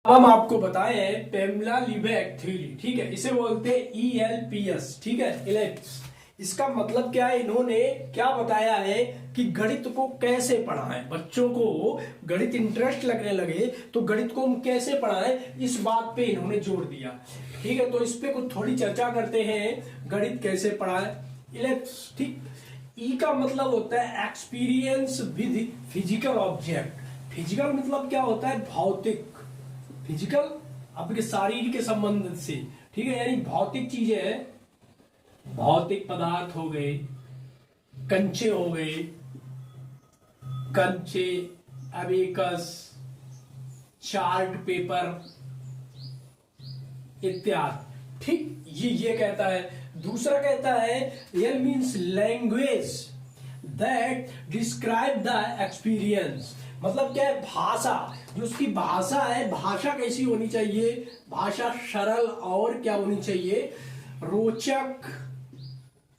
हम आपको बताए पेमला लिबेक थ्योरी, ठीक है। इसे बोलते हैं ELPS, ठीक है, इलेप्स। इसका मतलब क्या है, इन्होंने क्या बताया है कि गणित को कैसे पढ़ाएं, बच्चों को गणित इंटरेस्ट लगने लगे तो गणित को हम कैसे पढ़ाएं, इस बात पे इन्होंने जोर दिया, ठीक है। तो इस पे कुछ थोड़ी चर्चा करते हैं, गणित कैसे पढ़ाएं, इलेप्स, ठीक। ई का मतलब होता है experience with physical object. Physical मतलब क्या होता है, भौतिक, फिजिकल आपके शरीर के संबंध से, ठीक है, यानी भौतिक चीजें हैं, भौतिक पदार्थ हो गए, कंचे हो गए, कंचे, अबेकस, चार्ट पेपर इत्यादि, ठीक। ये कहता है। दूसरा कहता है L means language that describe the experience. मतलब क्या है, भाषा, जो उसकी भाषा है, भाषा कैसी होनी चाहिए, भाषा सरल और क्या होनी चाहिए, रोचक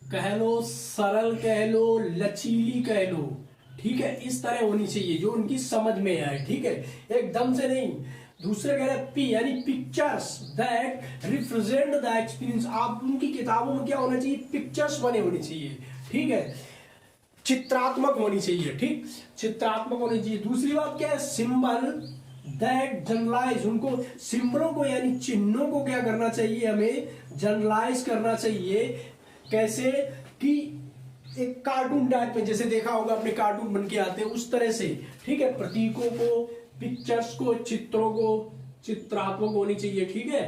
कह लो, सरल कह लो, लचीली कह लो, ठीक है, इस तरह होनी चाहिए जो उनकी समझ में आए, ठीक है, एकदम से नहीं। दूसरे कह रहे पी यानी pictures that represent the experience. आप उनकी किताबों में क्या होना चाहिए, पिक्चर्स बने होनी चाहिए, ठीक है, चित्रात्मक होनी चाहिए, ठीक, चित्रात्मक होनी चाहिए। दूसरी बात क्या है, सिंबल दैट जनरलाइज, उनको सिंबलों को यानी चिन्हों को क्या करना चाहिए, हमें जनरलाइज करना चाहिए। कैसे कि एक कार्टून टाइप में, जैसे देखा होगा अपने कार्टून बन के आते हैं उस तरह से, ठीक है, प्रतीकों को, पिक्चर्स को, चित्रों को चित्रात्मक होनी चाहिए, ठीक है।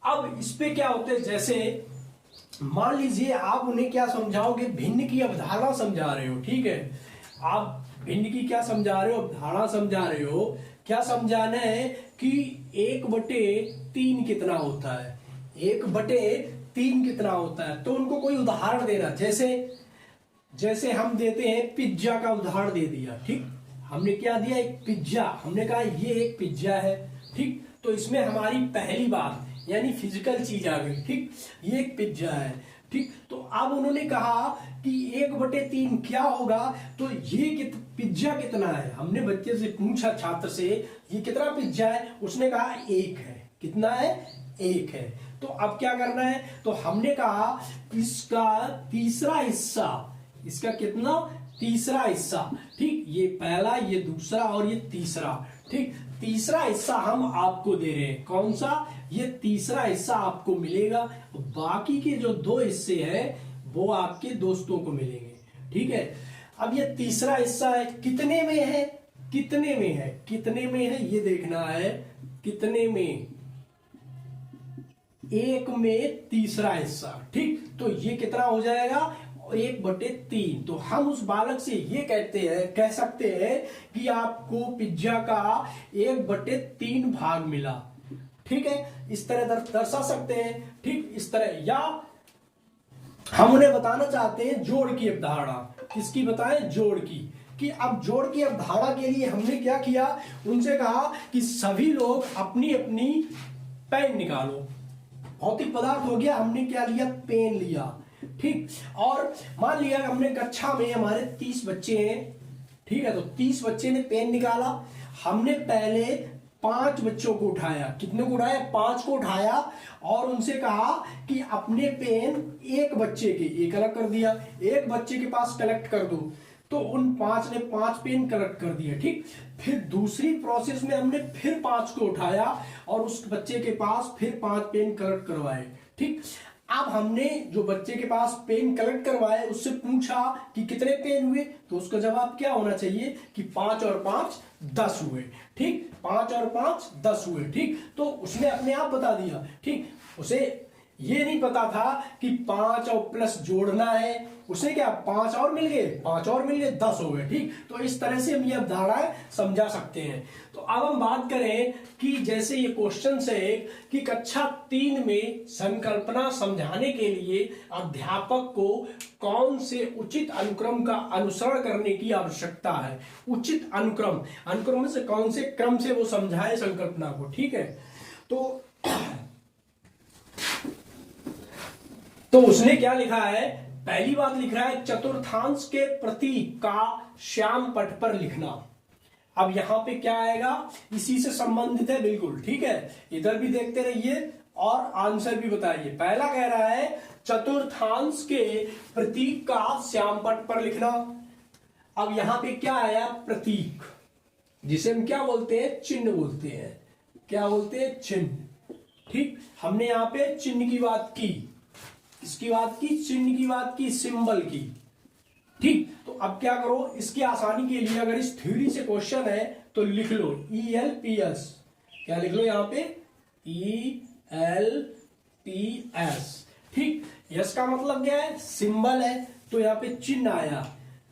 अब इस पे क्या होते हैं, जैसे मान लीजिए आप उन्हें क्या समझाओगे, भिन्न की अवधारणा समझा रहे हो, ठीक है, आप भिन्न की क्या समझा रहे हो, अवधारणा समझा रहे हो। क्या समझाना है कि 1/3 कितना होता है, 1/3 कितना होता है, तो उनको कोई उदाहरण देना, जैसे हम देते हैं पिज्जा का उदाहरण दे दिया, ठीक, हमने क्या दिया, एक पिज्जा, हमने कहा ये एक पिज्जा है, ठीक, तो इसमें हमारी पहली बात यानी फिजिकल चीज आ गई, ठीक, ये एक पिज्जा है, ठीक। तो अब उन्होंने कहा कि 1/3 क्या होगा, तो ये पिज्जा कितना है, हमने बच्चे से पूछा, छात्र से, ये कितना पिज्जा है, उसने कहा 1 है, कितना है, 1 है। तो अब क्या करना है, तो हमने कहा इसका तीसरा हिस्सा, इसका कितना, तीसरा हिस्सा, ठीक, ये पहला, ये दूसरा और ये तीसरा, ठीक, तीसरा हिस्सा हम आपको दे रहे हैं, कौन सा, ये तीसरा हिस्सा आपको मिलेगा, बाकी के जो 2 हिस्से हैं वो आपके दोस्तों को मिलेंगे, ठीक है। अब ये तीसरा हिस्सा है, कितने में है, कितने में है, कितने में है, ये देखना है, कितने में, 1 में तीसरा हिस्सा, ठीक, तो ये कितना हो जाएगा, 1/3। तो हम उस बालक से ये कह सकते हैं कि आपको पिज्जा का 1/3 भाग मिला, ठीक है, इस तरह दर्शा सकते हैं, ठीक, इस तरह। या हम उन्हें बताना चाहते हैं जोड़ की अवधारणा, किसकी बताएं, जोड़ की, कि अब जोड़ की अवधारणा के लिए हमने क्या किया, उनसे कहा कि सभी लोग अपनी अपनी पेन निकालो, भौतिक पदार्थ हो गया, हमने क्या लिया, पेन लिया, ठीक, और मान लिया हमने कक्षा में हमारे 30 बच्चे हैं, ठीक है, तो 30 बच्चे ने पेन निकाला, हमने पहले 5 बच्चों को उठाया, कितने को उठाया, 5 को उठाया, और उनसे कहा कि अपने पेन एक बच्चे के, एक अलग कर दिया, एक बच्चे के पास कलेक्ट कर दो, तो उन 5 ने 5 पेन कलेक्ट कर दिए, ठीक। फिर दूसरी प्रोसेस में हमने फिर 5 को उठाया और उस बच्चे के पास फिर 5 पेन कलेक्ट करवाए, ठीक। अब हमने जो बच्चे के पास पेन कलेक्ट करवाए उससे पूछा कि कितने पेन हुए, तो उसका जवाब क्या होना चाहिए कि 5 और 5 10 हुए, ठीक, 5 और 5 10 हुए, ठीक। तो उसने अपने आप बता दिया, ठीक, उसे ये नहीं पता था कि 5 और प्लस जोड़ना है, उसे क्या 5 और मिल गए, 5 और मिल गए, 10 हो गए, ठीक। तो इस तरह से हम ये अवधारणाएं समझा सकते हैं। तो अब हम बात करें कि जैसे ये क्वेश्चन है कि कक्षा 3 में संकल्पना समझाने के लिए अध्यापक को कौन से उचित अनुक्रम का अनुसरण करने की आवश्यकता है, उचित अनुक्रम, अनुक्रम से कौन से क्रम से वो समझाए संकल्पना को, ठीक है। तो उसने क्या लिखा है, पहली बात लिख रहा है चतुर्थांश के प्रतीक का श्याम पट पर लिखना। अब यहाँ पे क्या आएगा, इसी से संबंधित है बिल्कुल, ठीक है। इधर भी देखते रहिए और आंसर भी बताइए। पहला कह रहा है चतुर्थांश के प्रतीक का श्यामपट्ट पर लिखना। अब यहां पे क्या आया, प्रतीक, जिसे हम क्या बोलते हैं, चिन्ह बोलते हैं। क्या बोलते हैं, चिन्ह। ठीक, हमने यहां पे चिन्ह की बात की, इसकी बात की, चिन्ह की बात की, सिंबल की। ठीक, तो अब क्या करो, इसकी आसानी के लिए अगर इस थ्योरी से क्वेश्चन है तो लिख लो ELPS। क्या लिख लो यहाँ पे, ELPS। ठीक, यस का मतलब क्या है, सिंबल है, तो यहाँ पे चिन्ह आया।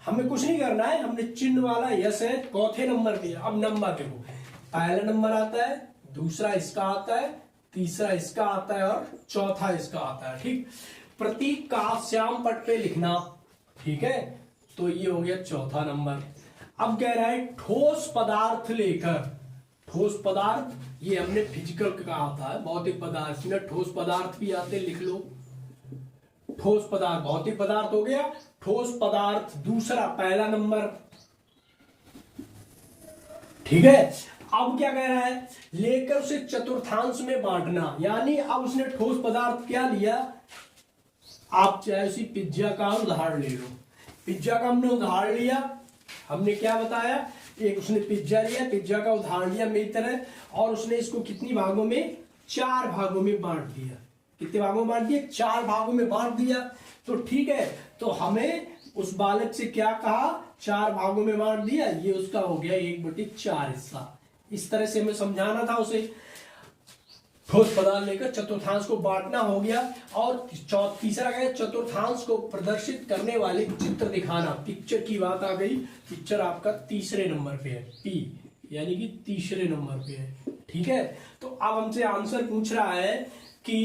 हमें कुछ नहीं करना है, हमने चिन्ह वाला यस है, चौथे नंबर पे। अब नंबर देखो, पहला नंबर आता है, दूसरा इसका आता है, तीसरा इसका आता है और चौथा इसका आता है। ठीक, प्रतीक का श्याम पट्ट पे लिखना, ठीक है, तो ये हो गया चौथा नंबर। अब कह रहा है ठोस पदार्थ लेकर, ठोस पदार्थ, ये हमने फिजिकल का आता है, भौतिक पदार्थ में ठोस पदार्थ भी आते, लिख लो। ठोस पदार्थ, भौतिक पदार्थ हो गया, ठोस पदार्थ दूसरा, पहला नंबर, ठीक है। अब क्या कह रहा है, लेकर उसे चतुर्थांश में बांटना, यानी अब उसने ठोस पदार्थ क्या लिया, आप चाहे उसी पिज्जा का उदाहरण ले लो। पिज्जा का हमने उदाहरण लिया, हमने क्या बताया, एक उसने पिज्जा लिया, पिज्जा का उदाहरण लिया मेरी तरह, और उसने इसको कितनी भागों में, 4 भागों में बांट दिया। कितने भागों में बांट दिया, 4 भागों में बांट दिया। तो ठीक है, तो हमें उस बालक से क्या कहा, 4 भागों में बांट दिया, ये उसका हो गया 1/4 हिस्सा। इस तरह से हमें समझाना था उसे। ठोस पदार्थ लेकर चतुर्थांश को बांटना हो गया। और तीसरा क्या है, चतुर्थांश को प्रदर्शित करने वाले चित्र दिखाना। पिक्चर की बात आ गई, पिक्चर आपका तीसरे नंबर पे है, P यानी कि तीसरे नंबर पे है, ठीक है। तो अब हमसे आंसर पूछ रहा है कि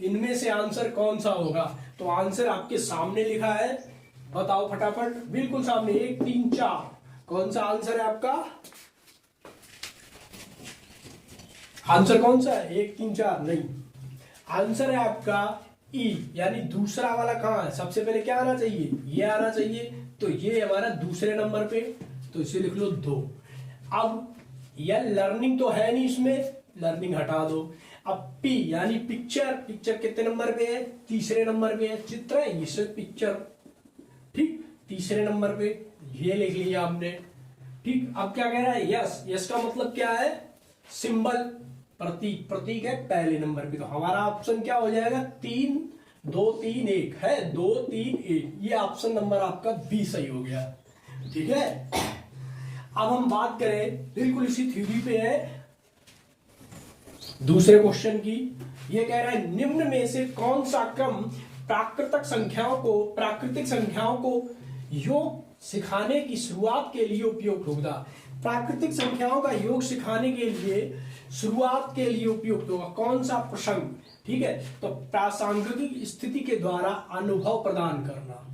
इनमें से आंसर कौन सा होगा। तो आंसर आपके सामने लिखा है, बताओ फटाफट, बिल्कुल सामने, 1 3 4। कौन सा आंसर है आपका, आंसर कौन सा है, 1 3 4 नहीं, आंसर है आपका E, यानी दूसरा वाला कहां है, सबसे पहले क्या आना चाहिए, ये आना चाहिए। तो ये हमारा दूसरे नंबर पे, तो इसे लिख लो 2। अब यह लर्निंग तो है नहीं इसमें, लर्निंग हटा दो। अब P यानी पिक्चर, पिक्चर कितने नंबर पे है, तीसरे नंबर पे है। चित्र है, इसे पिक्चर, ठीक, तीसरे नंबर पे, ये लिख लिया हमने। ठीक, अब क्या कह रहा है, यस, यस का मतलब क्या है, सिंबल, प्रतीक, प्रतीक है पहले नंबर पे। तो हमारा ऑप्शन क्या हो जाएगा, 3 2 3 1 है, 2 3 1, ये ऑप्शन नंबर आपका बी सही हो गया, ठीक है। अब हम बात करें, बिल्कुल इसी थ्योरी पे है, दूसरे क्वेश्चन की। ये कह रहा है निम्न में से कौन सा क्रम प्राकृतिक संख्याओं को योग सिखाने की शुरुआत के लिए उपयुक्त होगा। प्राकृतिक संख्याओं का योग सिखाने के लिए शुरुआत के लिए उपयुक्त होगा कौन सा प्रसंग, ठीक है। तो प्रासंगिक स्थिति के द्वारा अनुभव प्रदान करना,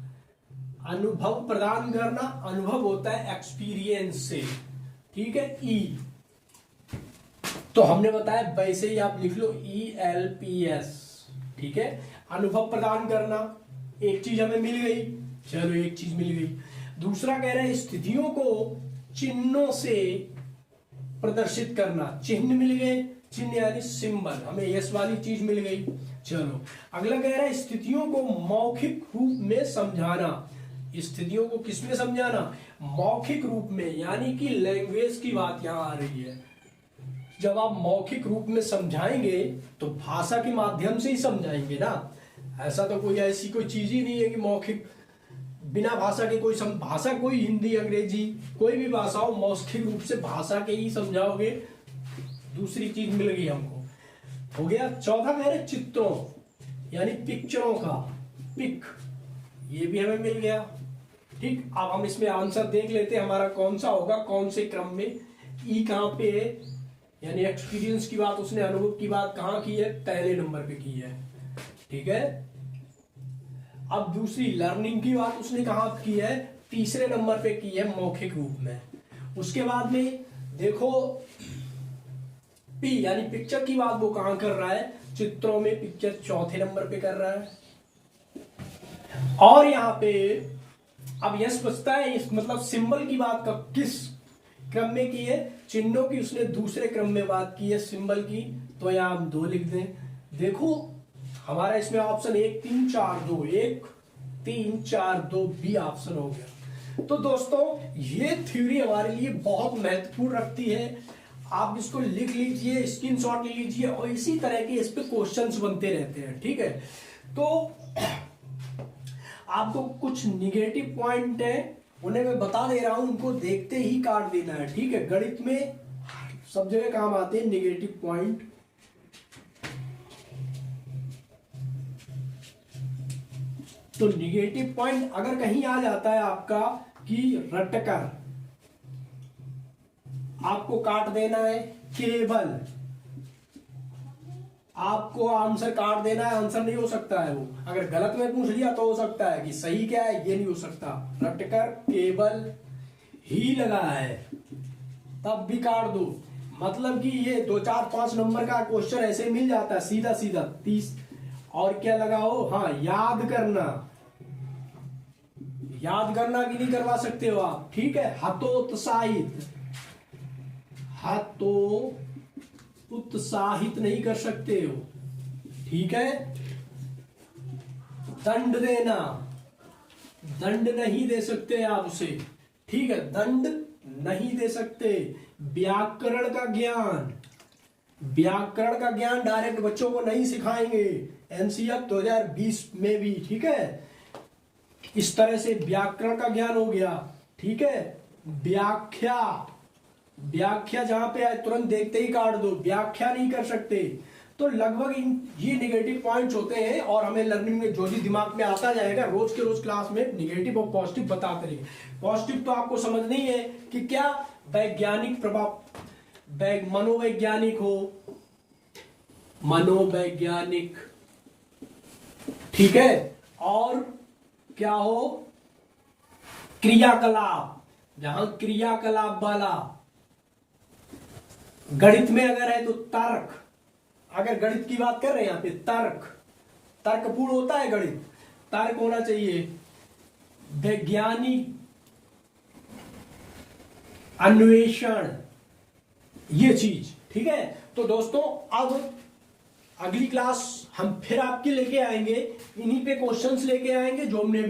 अनुभव प्रदान करना, अनुभव होता है एक्सपीरियंस से, ठीक है। ई, तो हमने बताया वैसे ही आप लिख लो ELPS, ठीक है। अनुभव प्रदान करना, एक चीज हमें मिल गई, चलो एक चीज मिल गई। दूसरा कह रहे हैं स्थितियों को चिन्हों से प्रदर्शित करना, चिन्ह मिल गए, चिन्ह यानी सिंबल, हमें यस वाली चीज मिल गई। चलो अगला कह रहा है स्थितियों को मौखिक रूप में समझाना। स्थितियों को किस में समझाना, मौखिक रूप में, यानी कि लैंग्वेज की बात यहां आ रही है। जब आप मौखिक रूप में समझाएंगे तो भाषा के माध्यम से ही समझाएंगे ना, ऐसा तो कोई ऐसी कोई चीज ही नहीं है कि मौखिक, बिना भाषा के कोई भाषा, कोई हिंदी अंग्रेजी कोई भी भाषा हो, मौखिक रूप से भाषा के ही समझाओगे। दूसरी चीज मिल गई हमको, हो गया। चौथा कह रहे चित्रों यानी पिक्चरों का, पिक, ये भी हमें मिल गया, ठीक। अब हम इसमें आंसर देख लेते हैं हमारा कौन सा होगा, कौन से क्रम में। ई कहां पे है, यानी एक्सपीरियंस की बात, उसने अनुभव की बात कहां की है, पहले नंबर पे की है, ठीक है। अब दूसरी लर्निंग की बात उसने कहां की है, तीसरे नंबर पे की है, मौखिक रूप में। उसके बाद में देखो पी यानी पिक्चर की बात वो कहां कर रहा है, चित्रों में, पिक्चर चौथे नंबर पे कर रहा है। और यहां पे अब यस बचता है, इस मतलब सिंबल की बात का क्रम में की है, चिन्हों की उसने दूसरे क्रम में बात की है, सिंबल की, तो यहाँ हम 2 लिख दें। देखो हमारा इसमें ऑप्शन 1 3 4 2, 1 3 4 2 बी ऑप्शन हो गया। तो दोस्तों ये थ्योरी हमारे लिए बहुत महत्वपूर्ण रखती है, आप इसको लिख लीजिए, स्क्रीनशॉट ले लीजिए, और इसी तरह के इस पे क्वेश्चंस बनते रहते हैं, ठीक है। तो आपको कुछ निगेटिव पॉइंट है, उन्हें मैं बता दे रहा हूं, उनको देखते ही काट देना है, ठीक है। गणित में सब जगह काम आते हैं निगेटिव पॉइंट। तो निगेटिव पॉइंट अगर कहीं आ जाता है आपका कि रटकर, आपको काट देना है, केवल आपको आंसर काट देना है, आंसर नहीं हो सकता है वो। अगर गलत में पूछ लिया तो हो सकता है कि सही क्या है, ये नहीं हो सकता। रटकर केवल ही लगा है तब भी काट दो, मतलब कि ये 2 4 5 नंबर का क्वेश्चन ऐसे मिल जाता है सीधा सीधा 30। और क्या लगाओ, हाँ याद करना, याद करना भी नहीं करवा सकते हो आप, ठीक है। हतोत्साहित, उत्साहित नहीं कर सकते हो, ठीक है। दंड देना, दंड नहीं दे सकते आप उसे, ठीक है, दंड नहीं दे सकते। व्याकरण का ज्ञान, व्याकरण का ज्ञान डायरेक्ट बच्चों को नहीं सिखाएंगे एनसीएफ 2020 में भी, ठीक है। इस तरह से व्याकरण का ज्ञान हो गया, ठीक है। व्याख्या, व्याख्या जहां पे आए तुरंत देखते ही काट दो, व्याख्या नहीं कर सकते। तो लगभग ये नेगेटिव पॉइंट्स होते हैं, और हमें लर्निंग में जो भी दिमाग में आता जाएगा रोज के रोज क्लास में निगेटिव और पॉजिटिव बताते रहेंगे। पॉजिटिव तो आपको समझना ही है कि क्या वैज्ञानिक प्रभाव, मनोवैज्ञानिक हो, मनोवैज्ञानिक, ठीक है, और क्या हो, क्रियाकलाप, जहां क्रियाकलाप वाला। गणित में अगर है तो तर्क, अगर गणित की बात कर रहे हैं यहां पे, तर्कपूर्ण होता है गणित, तर्क होना चाहिए। वैज्ञानिक अन्वेषण, ये चीज, ठीक है। तो दोस्तों अब अगली क्लास हम फिर आपके लेके आएंगे, इन्हीं पे क्वेश्चंस लेके आएंगे जो हमने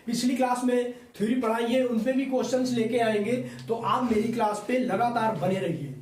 पिछली क्लास में थ्योरी पढ़ाई है, उन पे भी क्वेश्चंस लेके आएंगे। तो आप मेरी क्लास पे लगातार बने रहिए।